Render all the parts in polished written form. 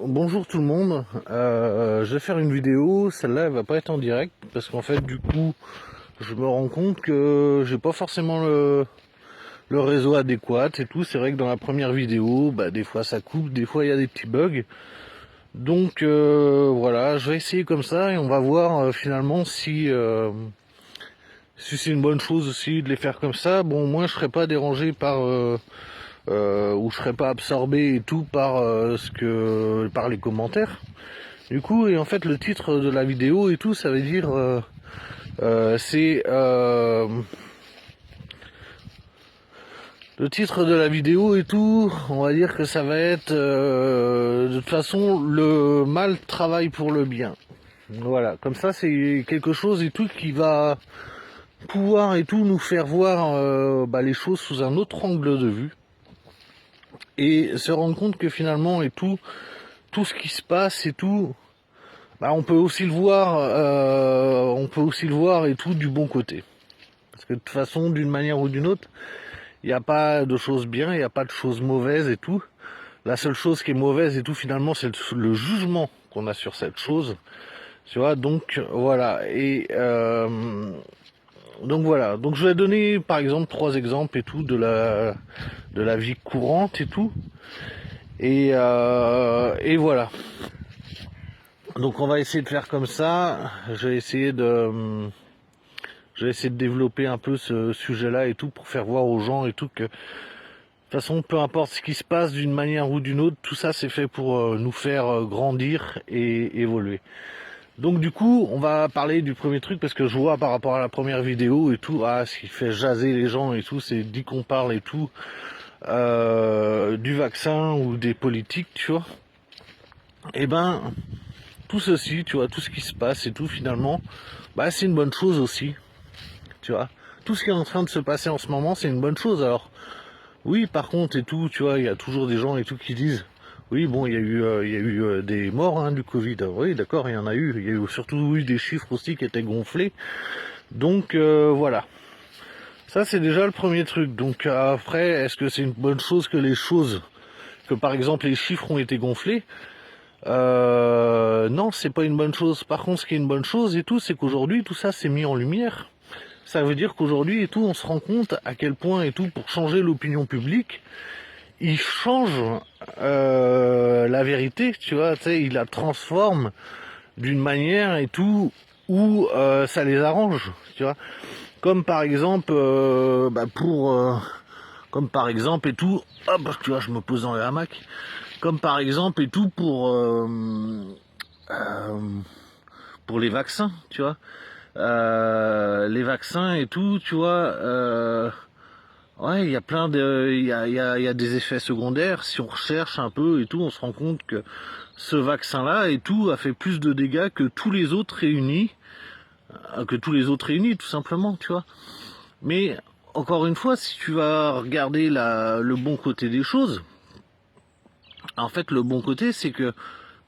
Bonjour tout le monde, je vais faire une vidéo, celle-là elle va pas être en direct parce qu'en fait du coup je me rends compte que j'ai pas forcément le réseau adéquat et tout. C'est vrai que dans la première vidéo, des fois ça coupe, des fois il y a des petits bugs. Donc voilà, je vais essayer comme ça et on va voir finalement si c'est une bonne chose aussi de les faire comme ça. Bon, au moins je serai pas dérangé par ou je serai pas absorbé et tout par par les commentaires. Du coup, et en fait, le titre de la vidéo et tout, ça veut dire, c'est le titre de la vidéo et tout. On va dire que ça va être, de toute façon, le mal travaille pour le bien. Voilà, comme ça, c'est quelque chose et tout qui va pouvoir et tout nous faire voir les choses sous un autre angle de vue et se rendre compte que finalement et tout ce qui se passe et tout. On peut aussi le voir, et tout du bon côté. Parce que de toute façon, d'une manière ou d'une autre, il n'y a pas de choses bien, il n'y a pas de choses mauvaises et tout. La seule chose qui est mauvaise et tout, finalement, c'est le jugement qu'on a sur cette chose. Tu vois, donc voilà. Et donc voilà. Donc je vais donner, par exemple, 3 exemples et tout de la vie courante et tout. Et voilà. Donc on va essayer de faire comme ça. Je vais essayer de développer un peu ce sujet-là et tout pour faire voir aux gens et tout que de toute façon, peu importe ce qui se passe d'une manière ou d'une autre, tout ça c'est fait pour nous faire grandir et évoluer. Donc du coup, on va parler du premier truc parce que je vois par rapport à la première vidéo et tout, ce qui fait jaser les gens et tout, c'est dès qu'on parle et tout du vaccin ou des politiques, tu vois. Et tout ceci, tu vois, tout ce qui se passe et tout finalement, c'est une bonne chose aussi. Tu vois, tout ce qui est en train de se passer en ce moment, c'est une bonne chose. Alors, oui, par contre et tout, tu vois, il y a toujours des gens et tout qui disent, oui, bon, il y a eu des morts du Covid. Oui, d'accord, il y en a eu. Il y a eu surtout eu des chiffres aussi qui étaient gonflés. Donc voilà. Ça, c'est déjà le premier truc. Donc après, est-ce que c'est une bonne chose que par exemple les chiffres ont été gonflés? Non, c'est pas une bonne chose. Par contre, ce qui est une bonne chose et tout, c'est qu'aujourd'hui, tout ça s'est mis en lumière. Ça veut dire qu'aujourd'hui et tout, on se rend compte à quel point et tout, pour changer l'opinion publique, il change la vérité, tu vois, il la transforme d'une manière et tout où ça les arrange, tu vois. Comme par exemple, comme par exemple et tout, hop, tu vois, je me pose dans le hamac. Comme par exemple et tout pour les vaccins, tu vois. Les vaccins et tout, tu vois. Ouais, il y a il y a des effets secondaires. Si on recherche un peu et tout, on se rend compte que ce vaccin-là et tout a fait plus de dégâts que tous les autres réunis, tout simplement, tu vois. Mais encore une fois, si tu vas regarder le bon côté des choses, en fait, le bon côté, c'est que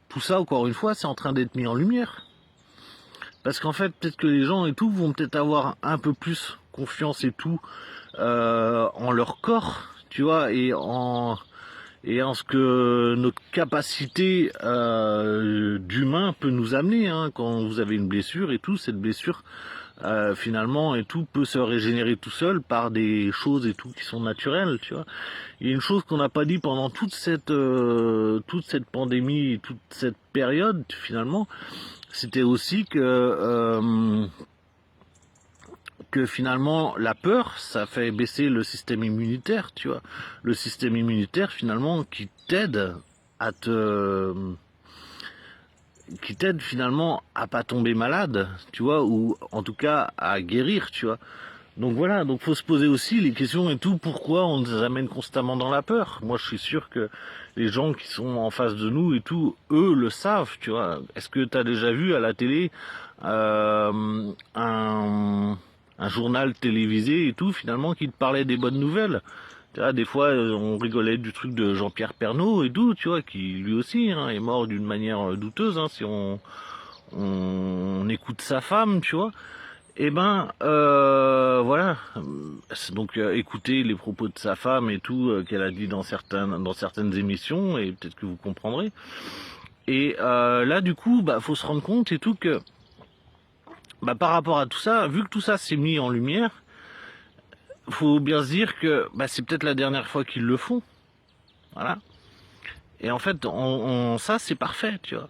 tout ça, encore une fois, c'est en train d'être mis en lumière. Parce qu'en fait, peut-être que les gens et tout vont peut-être avoir un peu plus confiance et tout en leur corps, tu vois, et en ce que notre capacité d'humain peut nous amener. Quand vous avez une blessure et tout, cette blessure finalement et tout peut se régénérer tout seul par des choses et tout qui sont naturelles, tu vois. Il y a une chose qu'on n'a pas dit pendant toute cette pandémie, toute cette période finalement, c'était aussi que finalement la peur, ça fait baisser le système immunitaire, tu vois. Le système immunitaire finalement qui t'aide finalement à pas tomber malade, tu vois, ou en tout cas à guérir, tu vois. Donc voilà, donc faut se poser aussi les questions et tout, pourquoi on nous amène constamment dans la peur. Moi je suis sûr que les gens qui sont en face de nous et tout, eux le savent, tu vois. Est-ce que tu as déjà vu à la télé un journal télévisé et tout, finalement, qui te parlait des bonnes nouvelles? Tu vois, des fois, on rigolait du truc de Jean-Pierre Pernaut et tout, tu vois, qui lui aussi est mort d'une manière douteuse, si on écoute sa femme, tu vois. Voilà. Donc écoutez les propos de sa femme et tout qu'elle a dit dans certaines émissions et peut-être que vous comprendrez. Et là, du coup, bah, faut se rendre compte et tout que, bah, par rapport à tout ça, vu que tout ça s'est mis en lumière, faut bien se dire que bah, c'est peut-être la dernière fois qu'ils le font. Voilà. Et en fait, ça, c'est parfait, tu vois.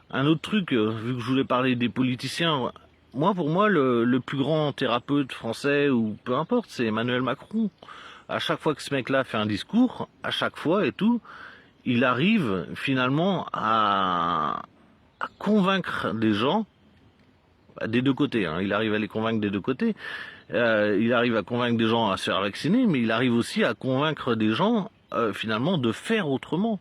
Un autre truc, vu que je voulais parler des politiciens, moi, pour moi, le plus grand thérapeute français, ou peu importe, c'est Emmanuel Macron. À chaque fois que ce mec-là fait un discours, à chaque fois et tout, il arrive finalement à convaincre des gens, des deux côtés, hein, il arrive à les convaincre des deux côtés, il arrive à convaincre des gens à se faire vacciner, mais il arrive aussi à convaincre des gens finalement de faire autrement.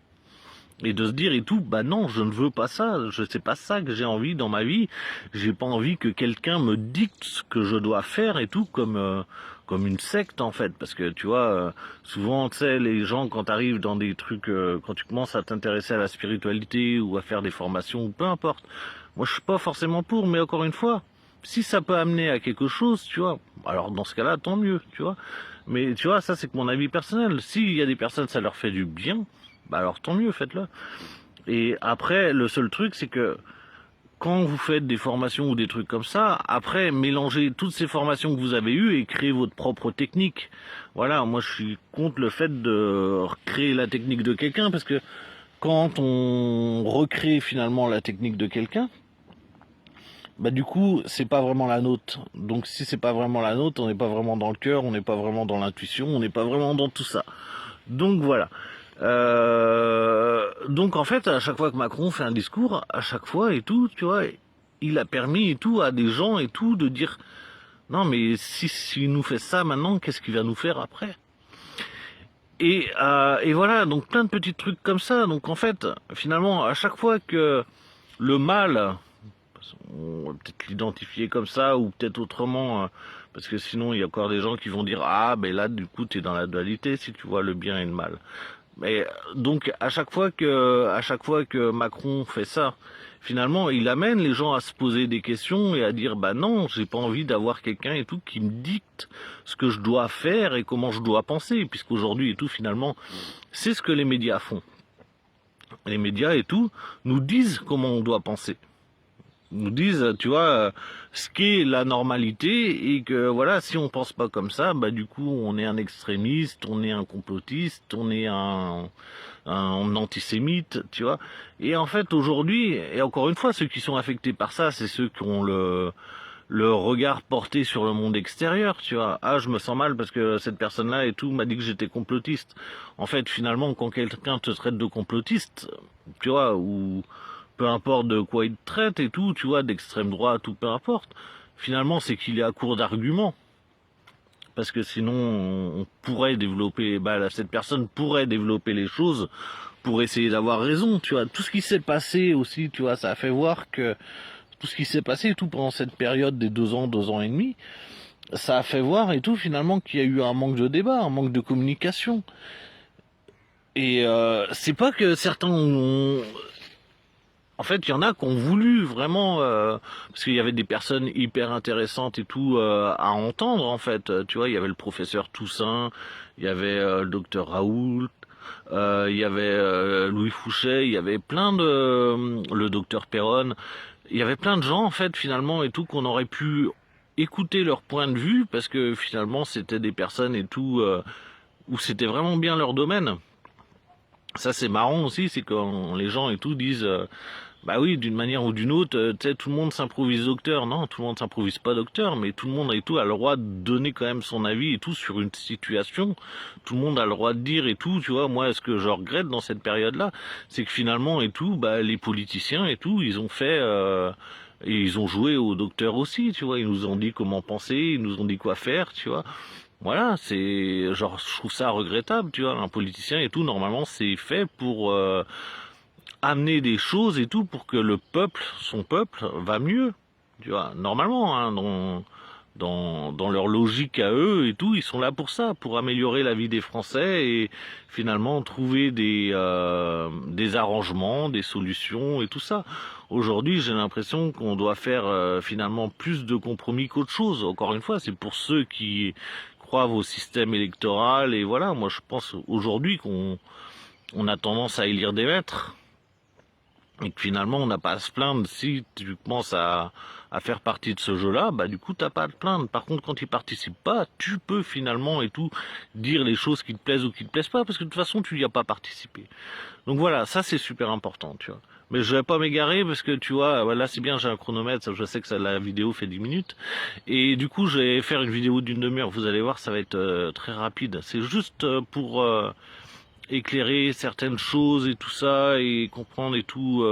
Et de se dire et tout, bah non, je ne veux pas ça, c'est pas ça que j'ai envie dans ma vie, j'ai pas envie que quelqu'un me dicte ce que je dois faire et tout, comme une secte en fait, parce que tu vois, souvent tu sais, les gens quand t'arrives dans des trucs, quand tu commences à t'intéresser à la spiritualité ou à faire des formations, ou peu importe, moi je suis pas forcément pour, mais encore une fois, si ça peut amener à quelque chose, tu vois, alors dans ce cas-là, tant mieux, tu vois, mais tu vois, ça c'est que mon avis personnel, s'il y a des personnes, ça leur fait du bien, bah alors tant mieux, faites-le. Et après, le seul truc, c'est que quand vous faites des formations ou des trucs comme ça, après, mélangez toutes ces formations que vous avez eues et créez votre propre technique. Voilà, moi je suis contre le fait de recréer la technique de quelqu'un, parce que quand on recrée finalement la technique de quelqu'un, bah du coup, c'est pas vraiment la nôtre. Donc si c'est pas vraiment la nôtre, on n'est pas vraiment dans le cœur, on n'est pas vraiment dans l'intuition, on n'est pas vraiment dans tout ça. Donc voilà. Donc en fait, à chaque fois que Macron fait un discours, à chaque fois et tout, tu vois, il a permis et tout à des gens et tout de dire non mais si s'il nous fait ça maintenant, qu'est-ce qu'il va nous faire après? Et voilà, donc plein de petits trucs comme ça. Donc en fait, finalement, à chaque fois que le mal, on va peut-être l'identifier comme ça ou peut-être autrement, parce que sinon il y a encore des gens qui vont dire ah ben là du coup t'es dans la dualité si tu vois le bien et le mal. Mais donc à chaque fois que Macron fait ça, finalement il amène les gens à se poser des questions et à dire bah non, j'ai pas envie d'avoir quelqu'un et tout qui me dicte ce que je dois faire et comment je dois penser, puisqu'aujourd'hui et tout finalement c'est ce que les médias font. Les médias et tout nous disent comment on doit penser, nous disent, tu vois, ce qu'est la normalité et que voilà, si on pense pas comme ça, bah du coup on est un extrémiste, on est un complotiste, on est un antisémite, tu vois. Et en fait aujourd'hui, et encore une fois, ceux qui sont affectés par ça, c'est ceux qui ont le regard porté sur le monde extérieur, tu vois. Ah, je me sens mal parce que cette personne-là et tout m'a dit que j'étais complotiste. En fait, finalement, quand quelqu'un te traite de complotiste, tu vois, ou peu importe de quoi il te traite et tout, tu vois, d'extrême droite ou peu importe, finalement, c'est qu'il est à court d'arguments. Parce que sinon, on pourrait développer, bah, cette personne pourrait développer les choses pour essayer d'avoir raison, tu vois. Tout ce qui s'est passé aussi, tu vois, ça a fait voir que tout ce qui s'est passé, tout pendant cette période des 2 ans et demi, ça a fait voir et tout finalement qu'il y a eu un manque de débat, un manque de communication. Et c'est pas que certains ont... En fait, il y en a qui ont voulu vraiment, parce qu'il y avait des personnes hyper intéressantes et tout à entendre en fait. Tu vois, il y avait le professeur Toussaint, il y avait le docteur Raoult, il y avait Louis Fouché, il y avait plein de... le docteur Perron, il y avait plein de gens en fait finalement et tout qu'on aurait pu écouter leur point de vue parce que finalement c'était des personnes et tout où c'était vraiment bien leur domaine. Ça c'est marrant aussi, c'est quand les gens et tout disent bah oui, d'une manière ou d'une autre, tu sais, tout le monde s'improvise docteur. Non, tout le monde s'improvise pas docteur, mais tout le monde et tout a le droit de donner quand même son avis et tout sur une situation. Tout le monde a le droit de dire et tout, tu vois. Moi, ce que je regrette dans cette période-là, c'est que finalement et tout, bah les politiciens et tout, ils ont fait et ils ont joué au docteur aussi, tu vois. Ils nous ont dit comment penser, ils nous ont dit quoi faire, tu vois. Voilà, c'est genre je trouve ça regrettable, tu vois. Un politicien et tout, normalement, c'est fait pour amener des choses et tout pour que le peuple, son peuple, va mieux. Tu vois, normalement, hein, dans leur logique à eux et tout, ils sont là pour ça, pour améliorer la vie des Français et finalement trouver des arrangements, des solutions et tout ça. Aujourd'hui, j'ai l'impression qu'on doit faire finalement plus de compromis qu'autre chose. Encore une fois, c'est pour ceux qui croient au système électoral et voilà, moi je pense aujourd'hui qu'on a tendance à élire des maîtres. et que finalement on n'a pas à se plaindre si tu commences à faire partie de ce jeu-là, bah du coup t'as pas à te plaindre. Par contre, quand tu participes pas, tu peux finalement et tout dire les choses qui te plaisent ou qui te plaisent pas, parce que de toute façon tu n'y as pas participé. Donc voilà, ça c'est super important, tu vois. Mais je vais pas m'égarer parce que tu vois, là c'est bien, j'ai un chronomètre, je sais que la vidéo fait 10 minutes. Et du coup je vais faire une vidéo d'une demi-heure, vous allez voir, ça va être très rapide. C'est juste pour éclairer certaines choses et tout ça, et comprendre et tout,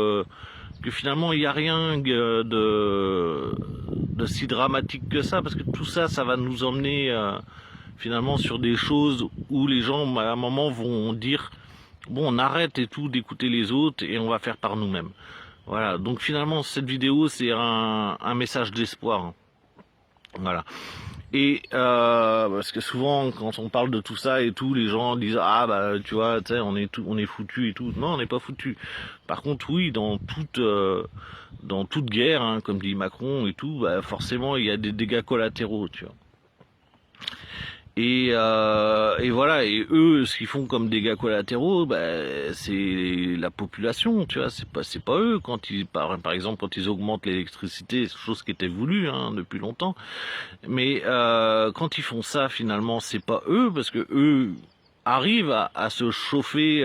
que finalement il n'y a rien de si dramatique que ça, parce que tout ça, ça va nous emmener finalement sur des choses où les gens à un moment vont dire bon, on arrête et tout d'écouter les autres et on va faire par nous-mêmes. Voilà, donc finalement cette vidéo c'est un message d'espoir, hein. Voilà. Et parce que souvent quand on parle de tout ça et tout, les gens disent ah bah tu vois, tu sais, on est foutu et tout. Non, on n'est pas foutu. Par contre, oui, dans toute guerre, hein, comme dit Macron et tout, bah, forcément il y a des dégâts collatéraux, tu vois. Et voilà, et eux, ce qu'ils font comme dégâts collatéraux, bah, c'est la population, tu vois, c'est pas eux quand ils, par exemple, quand ils augmentent l'électricité, chose qui était voulue, hein, depuis longtemps. Mais quand ils font ça, finalement, c'est pas eux, parce que eux arrivent à se chauffer,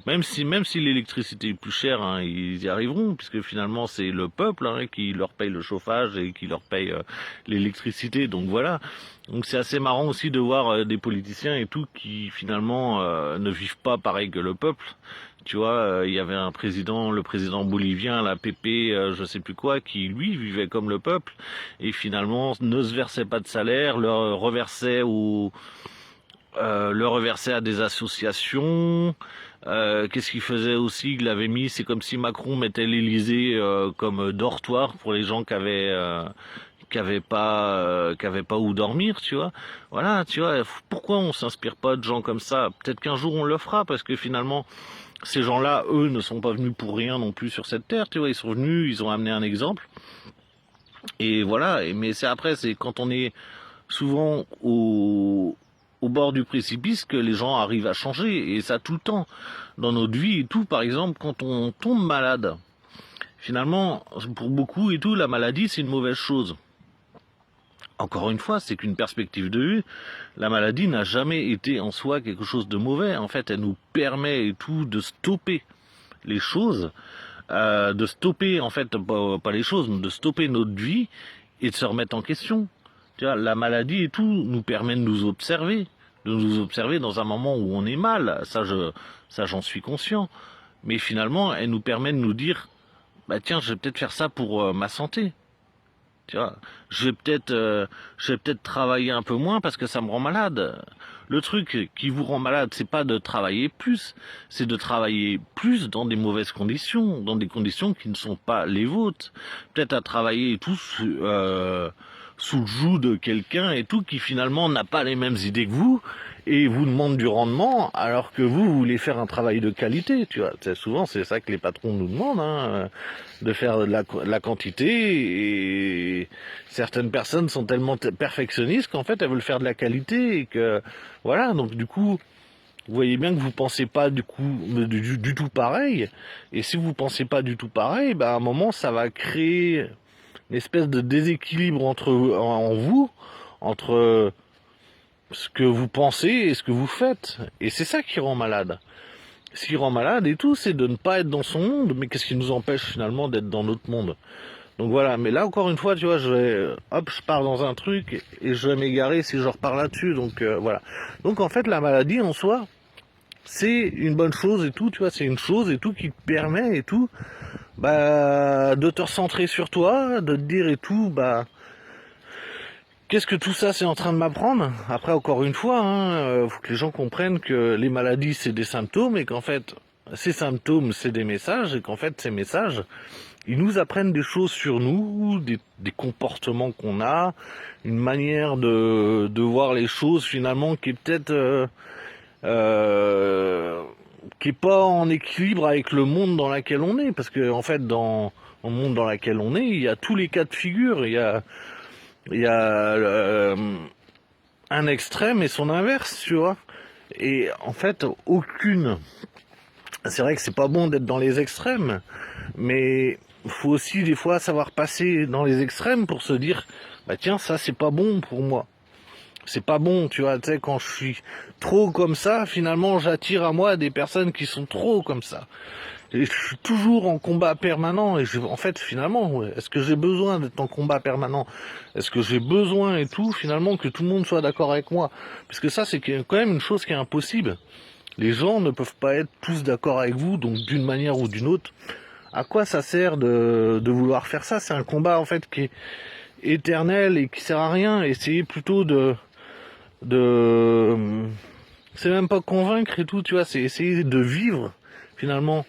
même si l'électricité est plus chère, hein, ils y arriveront, puisque finalement c'est le peuple, hein, qui leur paye le chauffage et qui leur paye l'électricité. Donc voilà. Donc c'est assez marrant aussi de voir des politiciens et tout qui finalement ne vivent pas pareil que le peuple. Tu vois, il y avait le président bolivien, la PP, je sais plus quoi, qui lui vivait comme le peuple et finalement ne se versait pas de salaire, le reversait à des associations. Qu'est-ce qu'il faisait aussi? Il l'avait mis, c'est comme si Macron mettait l'Élysée comme dortoir pour les gens qui avaient pas où dormir, tu vois. Voilà, tu vois. Pourquoi on s'inspire pas de gens comme ça? Peut-être qu'un jour on le fera, parce que finalement ces gens-là, eux, ne sont pas venus pour rien non plus sur cette terre, tu vois. Ils sont venus, ils ont amené un exemple. Et voilà. Mais c'est quand on est souvent au bord du précipice que les gens arrivent à changer, et ça tout le temps dans notre vie et tout. Par exemple, quand on tombe malade, finalement pour beaucoup et tout, la maladie c'est une mauvaise chose. Encore une fois, c'est qu'une perspective de vue. La maladie n'a jamais été en soi quelque chose de mauvais. En fait, elle nous permet et tout de stopper les choses, de stopper en fait pas les choses, mais de stopper notre vie et de se remettre en question. Tu vois, la maladie et tout nous permet de nous observer dans un moment où on est mal. Ça j'en suis conscient. Mais finalement, elle nous permet de nous dire, bah tiens, je vais peut-être faire ça pour ma santé. Tu vois, je vais peut-être travailler un peu moins parce que ça me rend malade. Le truc qui vous rend malade, c'est pas de travailler plus, c'est de travailler plus dans des mauvaises conditions, dans des conditions qui ne sont pas les vôtres. Peut-être à travailler et tout sous le joug de quelqu'un et tout qui finalement n'a pas les mêmes idées que vous et vous demande du rendement alors que vous voulez faire un travail de qualité, tu vois. Souvent c'est ça que les patrons nous demandent, hein, de faire de la quantité, et certaines personnes sont tellement perfectionnistes qu'en fait elles veulent faire de la qualité et que voilà, donc du coup vous voyez bien que vous pensez pas du coup du tout pareil, et si vous pensez pas du tout pareil, bah à un moment ça va créer une espèce de déséquilibre en vous, entre ce que vous pensez et ce que vous faites. Et c'est ça qui rend malade. Ce qui rend malade et tout, c'est de ne pas être dans son monde, mais qu'est-ce qui nous empêche finalement d'être dans notre monde? Donc voilà, mais là encore une fois, tu vois, je pars dans un truc et je vais m'égarer si je repars là-dessus, donc voilà. Donc en fait, la maladie en soi, c'est une bonne chose et tout, tu vois, c'est une chose et tout qui te permet et tout, bah, de te recentrer sur toi, de te dire et tout, bah, qu'est-ce que tout ça c'est en train de m'apprendre? Après, encore une fois, hein, faut que les gens comprennent que les maladies c'est des symptômes et qu'en fait ces symptômes c'est des messages, et qu'en fait ces messages ils nous apprennent des choses sur nous, des comportements qu'on a, une manière de voir les choses finalement qui est peut-être qui est pas en équilibre avec le monde dans lequel on est, parce que en fait dans le monde dans lequel on est, il y a tous les cas de figure, il y a un extrême et son inverse, tu vois. Et en fait, c'est vrai que c'est pas bon d'être dans les extrêmes, mais faut aussi des fois savoir passer dans les extrêmes pour se dire, bah tiens, ça c'est pas bon pour moi. C'est pas bon, tu vois, tu sais, quand je suis trop comme ça, finalement j'attire à moi des personnes qui sont trop comme ça. Et je suis toujours en combat permanent, et en fait, finalement, ouais, est-ce que j'ai besoin d'être en combat permanent? Est-ce que j'ai besoin et tout, finalement, que tout le monde soit d'accord avec moi? Parce que ça, c'est quand même une chose qui est impossible. Les gens ne peuvent pas être tous d'accord avec vous, donc d'une manière ou d'une autre. À quoi ça sert de vouloir faire ça? C'est un combat, en fait, qui est éternel et qui sert à rien. Essayez plutôt de c'est même pas convaincre et tout, tu vois, c'est essayer de vivre finalement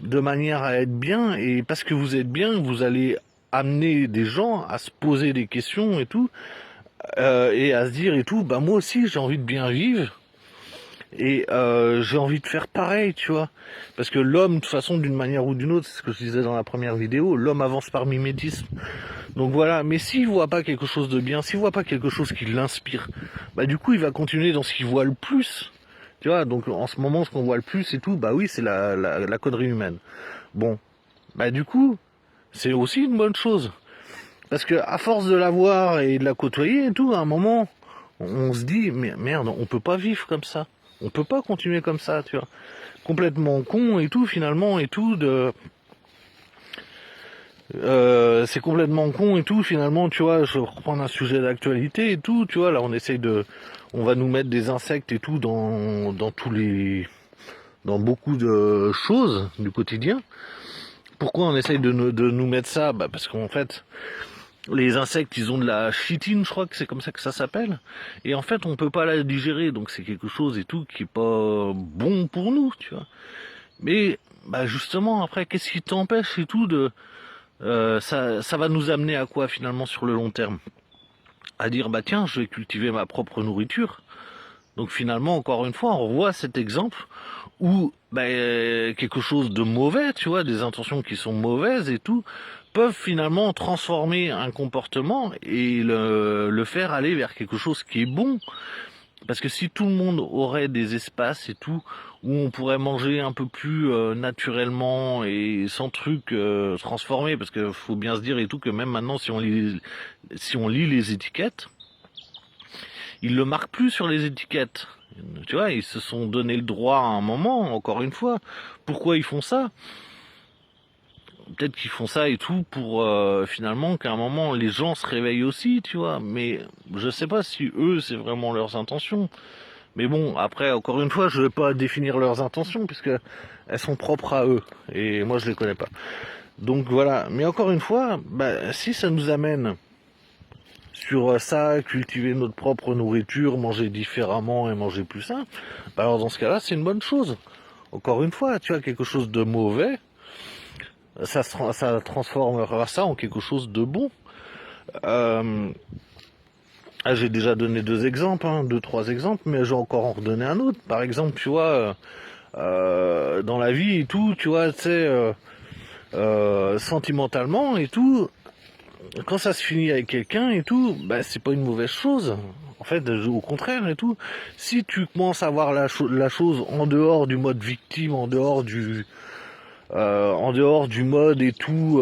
de manière à être bien, et parce que vous êtes bien, vous allez amener des gens à se poser des questions et tout, et à se dire et tout, bah moi aussi j'ai envie de bien vivre, et j'ai envie de faire pareil, tu vois, parce que l'homme, de toute façon, d'une manière ou d'une autre, c'est ce que je disais dans la première vidéo, l'homme avance par mimétisme. Donc voilà, mais s'il voit pas quelque chose de bien, s'il voit pas quelque chose qui l'inspire, bah du coup il va continuer dans ce qu'il voit le plus. Tu vois, donc en ce moment ce qu'on voit le plus et tout, bah oui, c'est la connerie humaine. Bon, bah du coup, c'est aussi une bonne chose. Parce que à force de la voir et de la côtoyer et tout, à un moment, on se dit, mais merde, on peut pas vivre comme ça. On peut pas continuer comme ça, tu vois. Complètement con et tout, finalement, et tout, c'est complètement con et tout, finalement, tu vois, je vais reprendre un sujet d'actualité et tout, tu vois, là on va nous mettre des insectes et tout dans beaucoup de choses du quotidien. Pourquoi on essaye de nous mettre ça? Bah parce qu'en fait, les insectes, ils ont de la chitine, je crois que c'est comme ça que ça s'appelle, et en fait on peut pas la digérer, donc c'est quelque chose et tout qui est pas bon pour nous, tu vois. Mais bah justement après, qu'est-ce qui t'empêche et tout de ça va nous amener à quoi finalement sur le long terme? À dire bah tiens, je vais cultiver ma propre nourriture. Donc finalement, encore une fois, on revoit cet exemple où bah, quelque chose de mauvais, tu vois, des intentions qui sont mauvaises et tout, peuvent finalement transformer un comportement et le faire aller vers quelque chose qui est bon. Parce que si tout le monde aurait des espaces et tout, où on pourrait manger un peu plus naturellement et sans trucs transformés, parce que faut bien se dire et tout que même maintenant, si on lit les étiquettes, ils le marquent plus sur les étiquettes. Tu vois, ils se sont donné le droit à un moment, encore une fois. Pourquoi ils font ça? Peut-être qu'ils font ça et tout pour finalement qu'à un moment les gens se réveillent aussi, tu vois. Mais je sais pas si eux c'est vraiment leurs intentions. Mais bon, après, encore une fois, je vais pas définir leurs intentions puisque elles sont propres à eux et moi je les connais pas. Donc voilà. Mais encore une fois, bah, si ça nous amène sur ça, cultiver notre propre nourriture, manger différemment et manger plus sain, bah alors dans ce cas-là, c'est une bonne chose. Encore une fois, tu as quelque chose de mauvais, ça transformera ça en quelque chose de bon. Euh, j'ai déjà donné deux exemples, hein, deux, trois exemples, mais je vais encore en redonner un autre. Par exemple, tu vois, dans la vie et tout, tu vois, tu sais, sentimentalement et tout, quand ça se finit avec quelqu'un et tout, bah c'est pas une mauvaise chose. En fait, au contraire et tout. Si tu commences à voir la chose en dehors du mode victime, en dehors du mode et tout,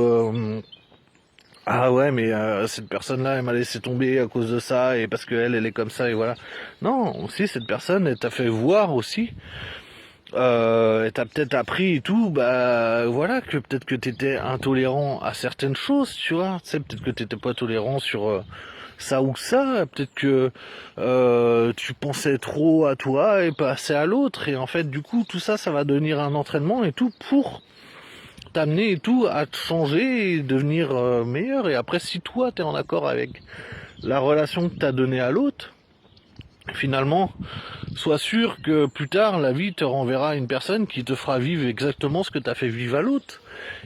ah ouais, mais cette personne-là, elle m'a laissé tomber à cause de ça et parce qu'elle, elle est comme ça et voilà. Non, aussi cette personne, elle t'a fait voir aussi. Elle t'a peut-être appris et tout, bah voilà, que peut-être que t'étais intolérant à certaines choses, tu vois. Tu sais, peut-être que t'étais pas tolérant sur ça ou ça, peut-être que tu pensais trop à toi et pas assez à l'autre, et en fait du coup tout ça, ça va devenir un entraînement et tout pour t'amener et tout à te changer et devenir meilleur. Et après, si toi t'es en accord avec la relation que t'as donnée à l'autre, finalement, sois sûr que plus tard, la vie te renverra une personne qui te fera vivre exactement ce que t'as fait vivre à l'autre.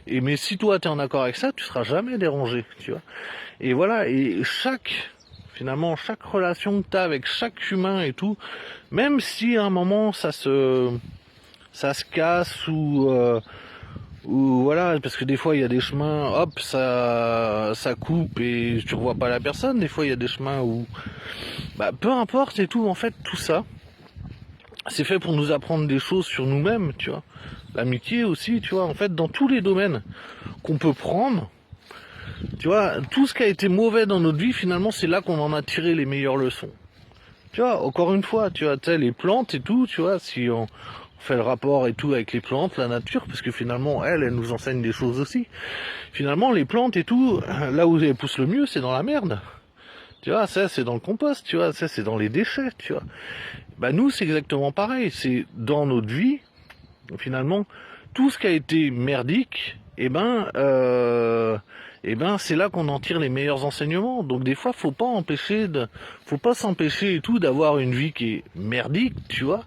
Et mais si toi t'es en accord avec ça, tu seras jamais dérangé, tu vois. Et voilà, et finalement, chaque relation que t'as avec chaque humain et tout, même si à un moment ça se casse ou voilà, parce que des fois il y a des chemins, hop, ça coupe et tu revois pas la personne. Des fois il y a des chemins où, bah, peu importe et tout. En fait, tout ça, c'est fait pour nous apprendre des choses sur nous-mêmes, tu vois. L'amitié aussi, tu vois, en fait, dans tous les domaines qu'on peut prendre, tu vois, tout ce qui a été mauvais dans notre vie, finalement, c'est là qu'on en a tiré les meilleures leçons. Tu vois, encore une fois, tu vois, tu sais, les plantes et tout, tu vois, si on fait le rapport et tout avec les plantes, la nature, parce que finalement, elles nous enseignent des choses aussi. Finalement, les plantes et tout, là où elles poussent le mieux, c'est dans la merde. Tu vois, ça, c'est dans le compost, tu vois, ça, c'est dans les déchets, tu vois. Bah, nous, c'est exactement pareil. C'est dans notre vie, finalement, tout ce qui a été merdique, c'est là qu'on en tire les meilleurs enseignements. Donc des fois, faut pas s'empêcher et tout d'avoir une vie qui est merdique, tu vois,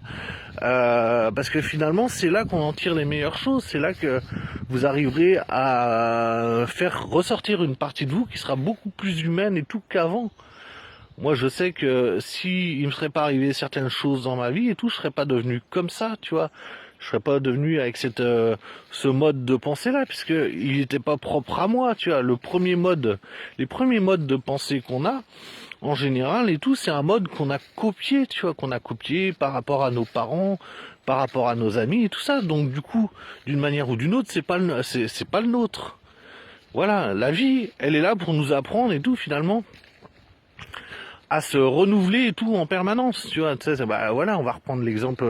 parce que finalement, c'est là qu'on en tire les meilleures choses. C'est là que vous arriverez à faire ressortir une partie de vous qui sera beaucoup plus humaine et tout qu'avant. Moi, je sais que si il me serait pas arrivé certaines choses dans ma vie et tout, je serais pas devenu comme ça, tu vois. Je serais pas devenu avec ce mode de pensée là, puisque il n'était pas propre à moi, tu vois. Les premiers modes de pensée qu'on a, en général et tout, c'est un mode qu'on a copié, tu vois, qu'on a copié par rapport à nos parents, par rapport à nos amis et tout ça. Donc du coup, d'une manière ou d'une autre, c'est pas le nôtre. Voilà, la vie, elle est là pour nous apprendre et tout finalement à se renouveler et tout en permanence, tu vois. Tu sais, bah voilà, on va reprendre l'exemple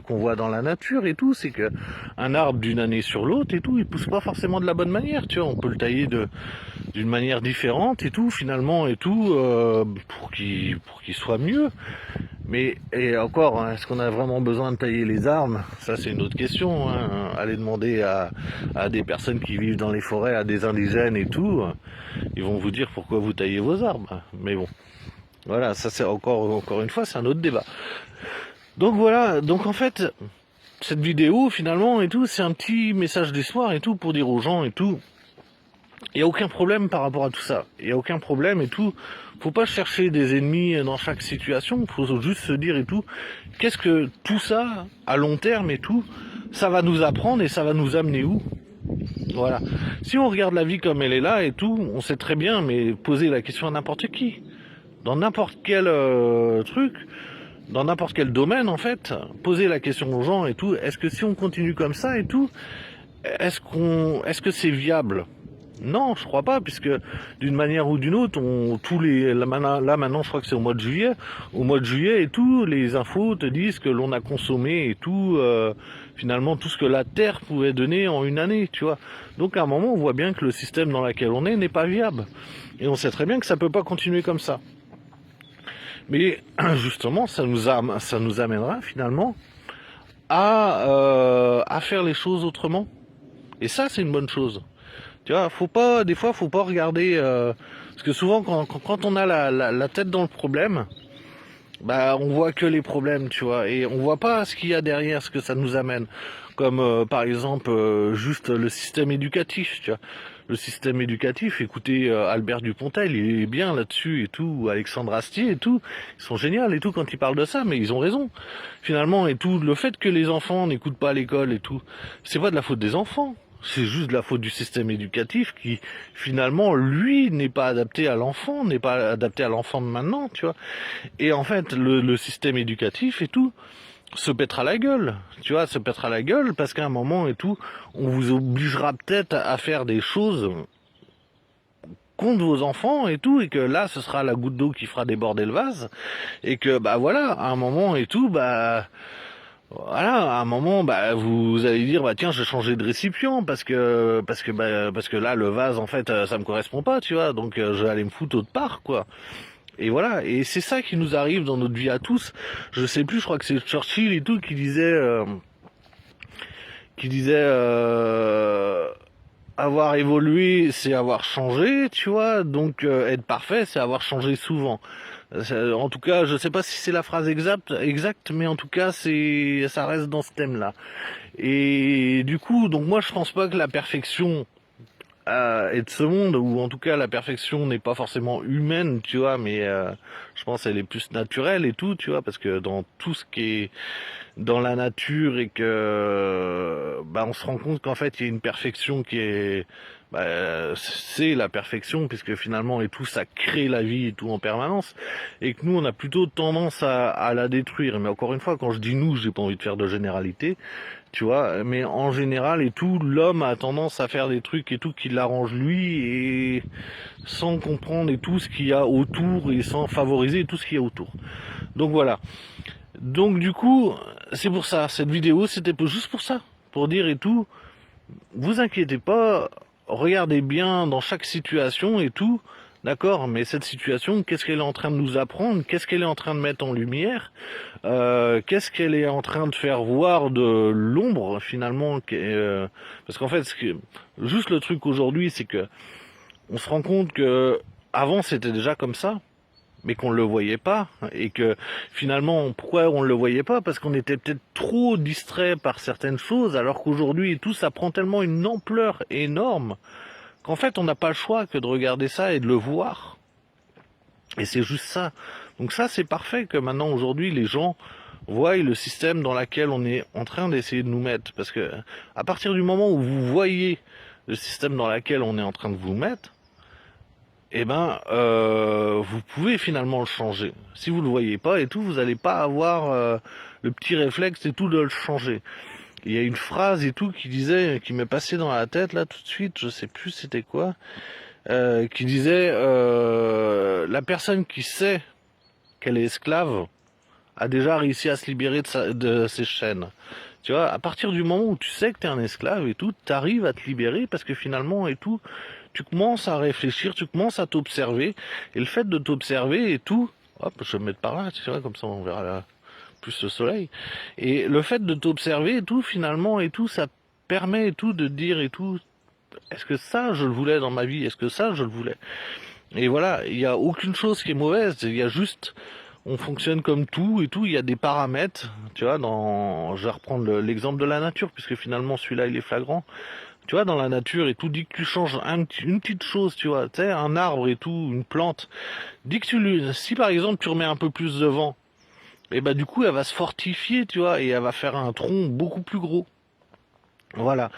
qu'on voit dans la nature et tout, c'est que un arbre d'une année sur l'autre et tout, il pousse pas forcément de la bonne manière, tu vois. On peut le tailler d'une manière différente et tout, finalement et tout, pour qu'il soit mieux. Mais et encore, hein, est-ce qu'on a vraiment besoin de tailler les arbres? Ça, c'est une autre question. Hein. Allez demander à des personnes qui vivent dans les forêts, à des indigènes et tout, ils vont vous dire pourquoi vous taillez vos arbres. Mais bon. Voilà, ça c'est encore une fois, c'est un autre débat. Donc voilà, donc en fait, cette vidéo finalement et tout, c'est un petit message d'espoir et tout pour dire aux gens et tout. Il n'y a aucun problème par rapport à tout ça. Il n'y a aucun problème et tout. Faut pas chercher des ennemis dans chaque situation. Faut juste se dire et tout. Qu'est-ce que tout ça, à long terme et tout, ça va nous apprendre et ça va nous amener où? Voilà. Si on regarde la vie comme elle est là et tout, on sait très bien, mais poser la question à n'importe qui. Dans n'importe quel truc, dans n'importe quel domaine en fait, poser la question aux gens et tout, est-ce que si on continue comme ça et tout, est-ce que c'est viable? Non, je crois pas, puisque d'une manière ou d'une autre, là maintenant je crois que c'est au mois de juillet et tout, les infos te disent que l'on a consommé et tout, finalement tout ce que la Terre pouvait donner en une année, tu vois. Donc à un moment on voit bien que le système dans lequel on est n'est pas viable. Et on sait très bien que ça peut pas continuer comme ça. Mais justement, ça nous amènera finalement à faire les choses autrement. Et ça, c'est une bonne chose. Tu vois, des fois, faut pas regarder, parce que souvent, quand on a la tête dans le problème, bah, on voit que les problèmes, tu vois, et on voit pas ce qu'il y a derrière, ce que ça nous amène. Comme par exemple, juste le système éducatif, tu vois. Le système éducatif, écoutez, Albert Dupontel, il est bien là-dessus et tout, ou Alexandre Astier et tout, ils sont géniaux et tout quand ils parlent de ça, mais ils ont raison. Finalement, et tout, le fait que les enfants n'écoutent pas à l'école et tout, c'est pas de la faute des enfants. C'est juste de la faute du système éducatif qui, finalement, lui, n'est pas adapté à l'enfant, n'est pas adapté à l'enfant de maintenant, tu vois. Et en fait, le système éducatif et tout se pètera la gueule, tu vois, se pètera la gueule parce qu'à un moment et tout, on vous obligera peut-être à faire des choses contre vos enfants et tout, et que là, ce sera la goutte d'eau qui fera déborder le vase, et que, bah voilà, à un moment et tout, bah... Voilà, à un moment, bah, vous allez dire, bah tiens, je vais changer de récipient parce que là, le vase, en fait, ça me correspond pas, tu vois, donc je vais aller me foutre autre part, quoi. Et voilà, et c'est ça qui nous arrive dans notre vie à tous. Je sais plus, je crois que c'est Churchill et tout qui disait avoir évolué, c'est avoir changé, tu vois. Donc être parfait, c'est avoir changé souvent. En tout cas, je sais pas si c'est la phrase exacte, mais en tout cas, ça reste dans ce thème-là. Et du coup, donc moi, je pense pas que la perfection et de ce monde, ou en tout cas la perfection n'est pas forcément humaine, tu vois, mais je pense qu'elle est plus naturelle et tout, tu vois, parce que dans tout ce qui est dans la nature et que on se rend compte qu'en fait il y a une perfection qui est c'est la perfection, puisque finalement et tout ça crée la vie et tout en permanence, et que nous on a plutôt tendance à la détruire. Mais encore une fois, quand je dis nous, j'ai pas envie de faire de généralité, tu vois, mais en général et tout, l'homme a tendance à faire des trucs et tout qui l'arrangent lui, et sans comprendre et tout ce qu'il y a autour, et sans favoriser tout ce qu'il y a autour. Donc voilà. Donc du coup, c'est pour ça, cette vidéo c'était juste pour ça, pour dire et tout, vous inquiétez pas, regardez bien dans chaque situation et tout, d'accord, mais cette situation, qu'est-ce qu'elle est en train de nous apprendre, qu'est-ce qu'elle est en train de mettre en lumière, qu'est-ce qu'elle est en train de faire voir de l'ombre finalement, parce qu'en fait, juste le truc aujourd'hui, c'est que on se rend compte que avant c'était déjà comme ça, mais qu'on ne le voyait pas, et que finalement, pourquoi on ne le voyait pas? Parce qu'on était peut-être trop distrait par certaines choses, alors qu'aujourd'hui et tout, ça prend tellement une ampleur énorme, qu'en fait, on n'a pas le choix que de regarder ça et de le voir. Et c'est juste ça. Donc ça, c'est parfait que maintenant, aujourd'hui, les gens voient le système dans lequel on est en train d'essayer de nous mettre. Parce que à partir du moment où vous voyez le système dans lequel on est en train de vous mettre, vous pouvez finalement le changer. Si vous le voyez pas et tout, vous n'allez pas avoir le petit réflexe et tout de le changer. Il y a une phrase et tout qui m'est passée dans la tête là tout de suite, je sais plus c'était quoi, qui disait la personne qui sait qu'elle est esclave a déjà réussi à se libérer de ses chaînes. Tu vois, à partir du moment où tu sais que tu es un esclave et tout, tu arrives à te libérer parce que finalement et tout, tu commences à réfléchir, tu commences à t'observer, et le fait de t'observer et tout, hop, je vais me mettre par là, tu vois, comme ça on verra là, plus le soleil, et le fait de t'observer et tout, finalement et tout, ça permet et tout de dire et tout, est-ce que ça je le voulais dans ma vie, est-ce que ça je le voulais? Et voilà, il n'y a aucune chose qui est mauvaise, il y a juste, on fonctionne comme tout et tout, il y a des paramètres, tu vois, je vais reprendre l'exemple de la nature, puisque finalement celui-là il est flagrant. Tu vois, dans la nature et tout, dès que tu changes une petite chose, tu vois, tu sais, un arbre et tout, une plante, dès que si par exemple tu remets un peu plus de vent, du coup elle va se fortifier, tu vois, et elle va faire un tronc beaucoup plus gros. Voilà.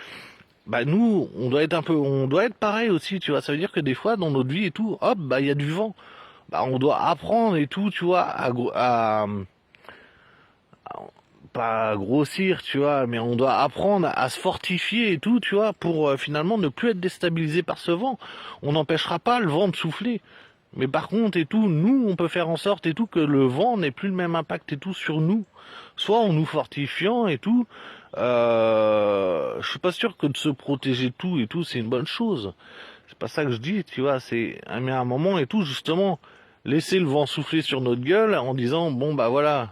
Nous, on doit être pareil aussi, tu vois. Ça veut dire que des fois dans notre vie et tout, hop, il y a du vent. On doit apprendre et tout, tu vois, pas grossir, tu vois, mais on doit apprendre à se fortifier et tout, tu vois, pour finalement ne plus être déstabilisé par ce vent. On n'empêchera pas le vent de souffler. Mais par contre et tout, nous, on peut faire en sorte et tout que le vent n'ait plus le même impact et tout sur nous. Soit en nous fortifiant et tout. Je suis pas sûr que de se protéger tout et tout, c'est une bonne chose. C'est pas ça que je dis, tu vois, mais à un moment et tout, justement, laisser le vent souffler sur notre gueule en disant, bon voilà,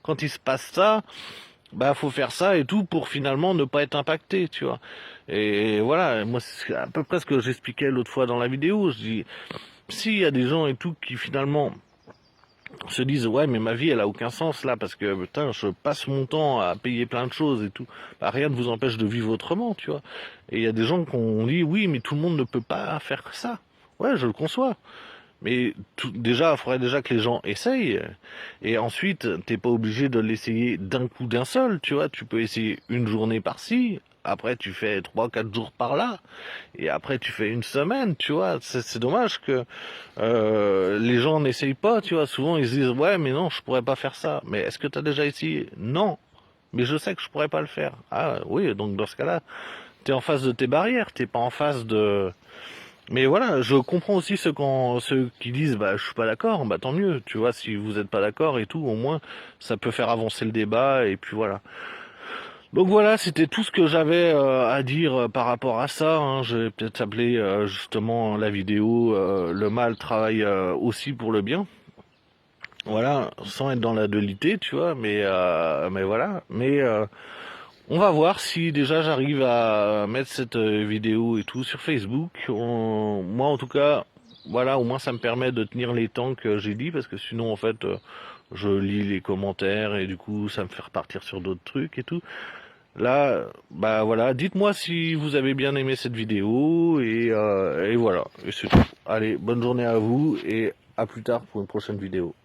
quand il se passe ça, faut faire ça et tout pour finalement ne pas être impacté, tu vois. Et voilà, moi c'est à peu près ce que j'expliquais l'autre fois dans la vidéo. Je dis, s'il y a des gens et tout qui finalement se disent ouais mais ma vie elle a aucun sens là parce que putain je passe mon temps à payer plein de choses et tout, rien ne vous empêche de vivre autrement, tu vois. Et il y a des gens qui ont dit oui mais tout le monde ne peut pas faire ça. Ouais, je le conçois. Mais déjà, il faudrait déjà que les gens essayent. Et ensuite, t'es pas obligé de l'essayer d'un coup d'un seul, tu vois. Tu peux essayer une journée par-ci, après tu fais 3-4 jours par là, et après tu fais une semaine, tu vois. C'est dommage que les gens n'essayent pas, tu vois. Souvent ils se disent ouais mais non, je pourrais pas faire ça. Mais est-ce que t'as déjà essayé? Non. Mais je sais que je pourrais pas le faire. Ah oui, donc dans ce cas-là, t'es en face de tes barrières, t'es pas en face de... Mais voilà, je comprends aussi ceux qui disent je suis pas d'accord, tant mieux, tu vois, si vous êtes pas d'accord et tout, au moins ça peut faire avancer le débat et puis voilà. Donc voilà, c'était tout ce que j'avais à dire par rapport à ça, hein. Je vais peut-être appeler justement la vidéo le mal travaille aussi pour le bien. Voilà, sans être dans la dualité, tu vois, mais voilà, on va voir si déjà j'arrive à mettre cette vidéo et tout sur Facebook. Moi en tout cas, voilà, au moins ça me permet de tenir les temps que j'ai dit, parce que sinon en fait je lis les commentaires et du coup ça me fait repartir sur d'autres trucs et tout. Là, voilà, dites-moi si vous avez bien aimé cette vidéo et voilà, et c'est tout. Allez, bonne journée à vous et à plus tard pour une prochaine vidéo.